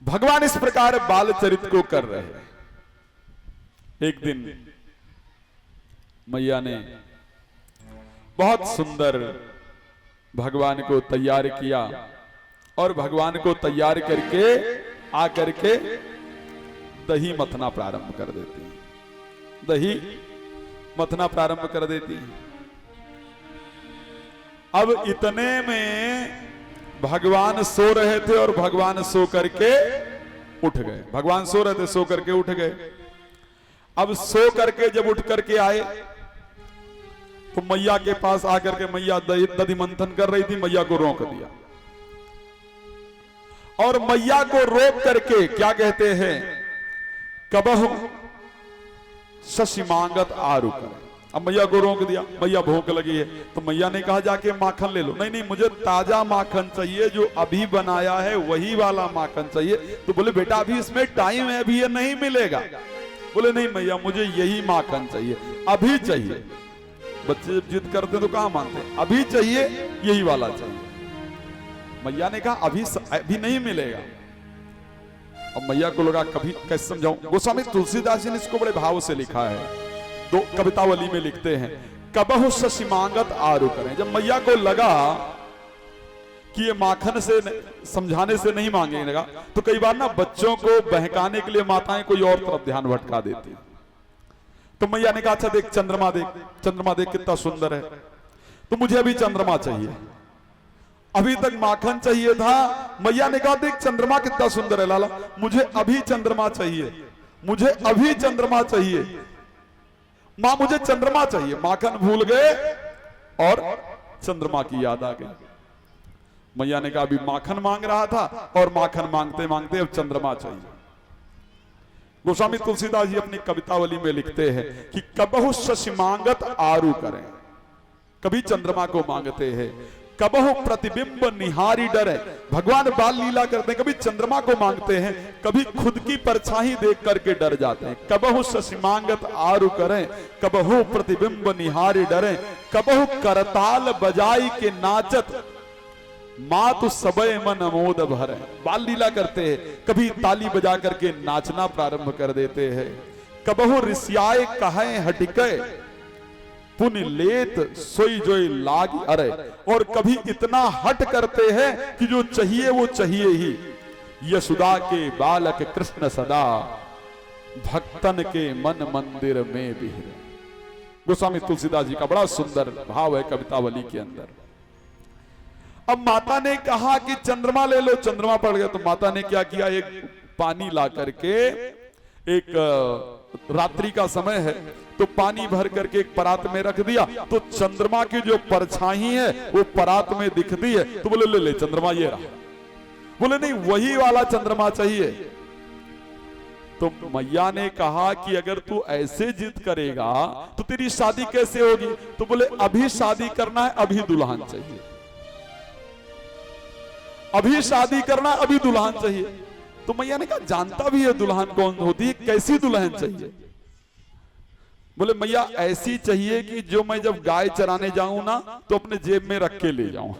भगवान इस प्रकार बाल चरित को कर रहे हैं। एक दिन मैया ने बहुत सुंदर भगवान को तैयार किया और भगवान को तैयार करके आकर के दही मथना प्रारंभ कर देती है। दही मथना प्रारंभ कर देती है। अब इतने में भगवान सो रहे थे और भगवान सो करके उठ गए। भगवान सो रहे थे, सो करके उठ गए। अब सो करके जब उठ करके आए तो मैया के पास आकर के मैया दधि मंथन कर रही थी, मैया को रोक दिया और मैया को रोक करके क्या कहते हैं, कबहु शशिमांगत आरु करें। अब मैया को रोक दिया, मैया भूख लगी है तो मैया ने कहा जाके माखन ले लो। नहीं नहीं, मुझे ताजा माखन चाहिए, जो अभी बनाया है वही वाला माखन चाहिए। तो बोले बेटा अभी इसमें टाइम है, अभी ये नहीं मिलेगा। बोले नहीं मैया, मुझे यही माखन चाहिए, अभी चाहिए। बच्चे जब जिद करते तो कहां मानते, अभी चाहिए, यही वाला चाहिए। मैया ने कहा अभी नहीं मिलेगा। अब मैया को लगा कभी कैसे समझाऊं। गोस्वामी तुलसीदास जी ने इसको बड़े भाव से लिखा है, दो कवितावली में लिखते हैं, कबहु शशिमांगत आरु करें। जब मैया को लगा कि ये माखन से समझाने से नहीं मांगेगा, तो कई बार ना बच्चों को बहकाने के लिए माताएं कोई और तरफ ध्यान भटका देती। तो मैया ने कहा अच्छा देख चंद्रमा देख, चंद्रमा देख कितना सुंदर है, तो मुझे अभी चंद्रमा चाहिए। अभी तक माखन चाहिए था, मैया ने कहा देख चंद्रमा कितना सुंदर है लाला, मुझे अभी चंद्रमा चाहिए, मुझे अभी चंद्रमा चाहिए। मां मुझे चंद्रमा चाहिए। माखन भूल गए और चंद्रमा की याद आ गई। मैया ने कहा अभी माखन मांग रहा था और माखन मांगते मांगते अब चंद्रमा चाहिए। गोस्वामी तुलसीदास जी अपनी कवितावली में लिखते हैं कि कबहु शशिमांगत आरु करें, कभी चंद्रमा को मांगते हैं, कबहु प्रतिबिंब निहारी डरे। भगवान बाल लीला करते हैं, कभी चंद्रमा को मांगते हैं, कभी खुद की परछाई देख करके डर जाते हैं। कबहु शशिमांगत आरु करें, कबहु प्रतिबिंब निहारी डरे, कबहु करताल बजाई के नाचत मातु सबय मन अमोद भरे। बाल लीला करते हैं, कभी ताली बजा करके नाचना प्रारंभ कर देते हैं। कबहु ऋषियाए कहे हटिके पुण्य लेत सोई जोई लाग अरे। और कभी इतना हट करते हैं कि जो चाहिए वो चाहिए ही। यशोदा के बालक कृष्ण सदा भक्तन के मन मंदिर में बिहरे। गोस्वामी तुलसीदास जी का बड़ा सुंदर भाव है कवितावली के अंदर। अब माता ने कहा कि चंद्रमा ले लो, चंद्रमा पड़ गया। तो माता ने क्या किया, एक पानी ला करके, एक रात्रि का समय है तो पानी भर करके एक परात में रख दिया, तो चंद्रमा की जो परछाई है वो परात में दिखती है। तो बोले ले ले चंद्रमा ये रहा। बोले नहीं वही वाला चंद्रमा चाहिए। तो मैया ने कहा कि अगर तू ऐसे जिद करेगा तो तेरी शादी कैसे होगी। तो बोले अभी शादी करना है, अभी दुल्हन चाहिए, अभी शादी करना, अभी दुल्हन चाहिए। तो मैया ने कहा जानता भी है दुल्हन कौन होती है, कैसी दुल्हन चाहिए। बोले मैया ऐसी चाहिए कि जो मैं जब गाय चराने जाऊं ना तो अपने जेब में रख के ले जाऊं।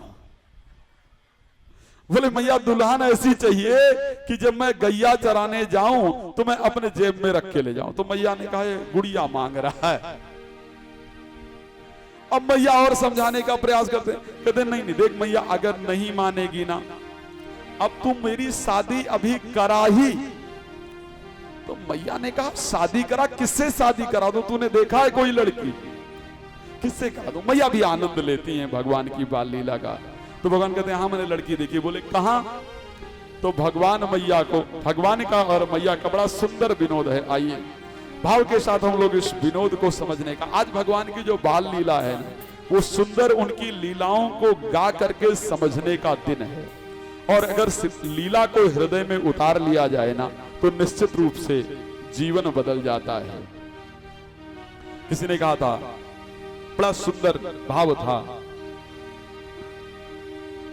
बोले मैया दुल्हन ऐसी चाहिए कि जब मैं गैया चराने जाऊं तो मैं अपने जेब में रख के ले जाऊं। तो मैया ने कहा गुड़िया मांग रहा है। अब मैया और समझाने का प्रयास करते, कहते नहीं नहीं देख मैया अगर नहीं मानेगी ना, अब तू मेरी शादी अभी करा ही। तो मैया ने कहा शादी करा, किससे शादी करा दूं, तूने देखा है कोई लड़की, किससे करा दूं। मैया भी आनंद लेती हैं भगवान की बाल लीला का। तो भगवान कहते हैं हाँ मैंने लड़की देखी। बोले कहां। तो भगवान मैया को, भगवान का और मैया का बड़ा सुंदर विनोद है। आइए भाव के साथ हम लोग इस विनोद को समझने का, आज भगवान की जो बाल लीला है वो सुंदर, उनकी लीलाओं को गा करके समझने का दिन है। और अगर लीला को हृदय में उतार लिया जाए ना तो निश्चित रूप से जीवन बदल जाता है। किसी ने कहा था, बड़ा सुंदर भाव था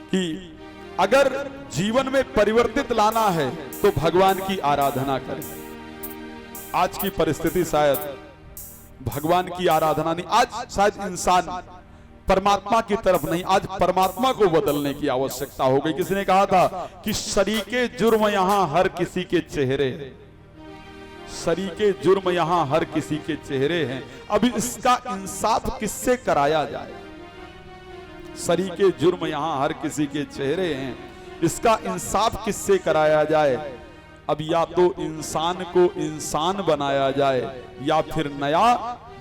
कि अगर जीवन में परिवर्तित लाना है तो भगवान की आराधना करें। आज की परिस्थिति शायद भगवान की आराधना नहीं, आज शायद इंसान परमात्मा की तरफ नहीं। आज परमात्मा को बदलने की आवश्यकता हो गई। किसी ने कहा था कि शरीके जुर्म यहां हर किसी के चेहरे, शरीके जुर्म यहां हर किसी के चेहरे हैं, अभी इसका इंसाफ किससे कराया जाए। शरीके जुर्म यहां हर किसी के चेहरे हैं, इसका इंसाफ किससे कराया जाए। अब या तो इंसान को इंसान बनाया जाए या फिर नया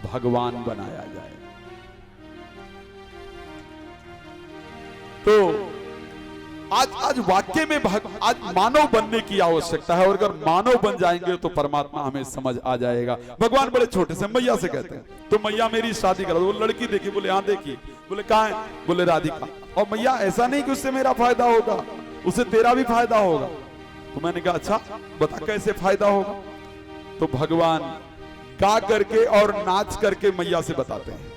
भगवान बनाया जाए। तो आज वाक्य में आज मानव बनने की आवश्यकता है, और अगर मानव बन जाएंगे तो परमात्मा हमें समझ आ जाएगा। भगवान बड़े छोटे से मैया से कहते हैं, तो मैया मेरी शादी करा दो। वो लड़की देखी, बोले हाँ देखी। बोले कहाँ है? बोले राधिका। और मैया ऐसा नहीं कि उससे मेरा फायदा होगा, उससे तेरा भी फायदा होगा। तो मैंने कहा अच्छा बता कैसे फायदा होगा। तो भगवान गा करके और नाच करके मैया से बताते हैं।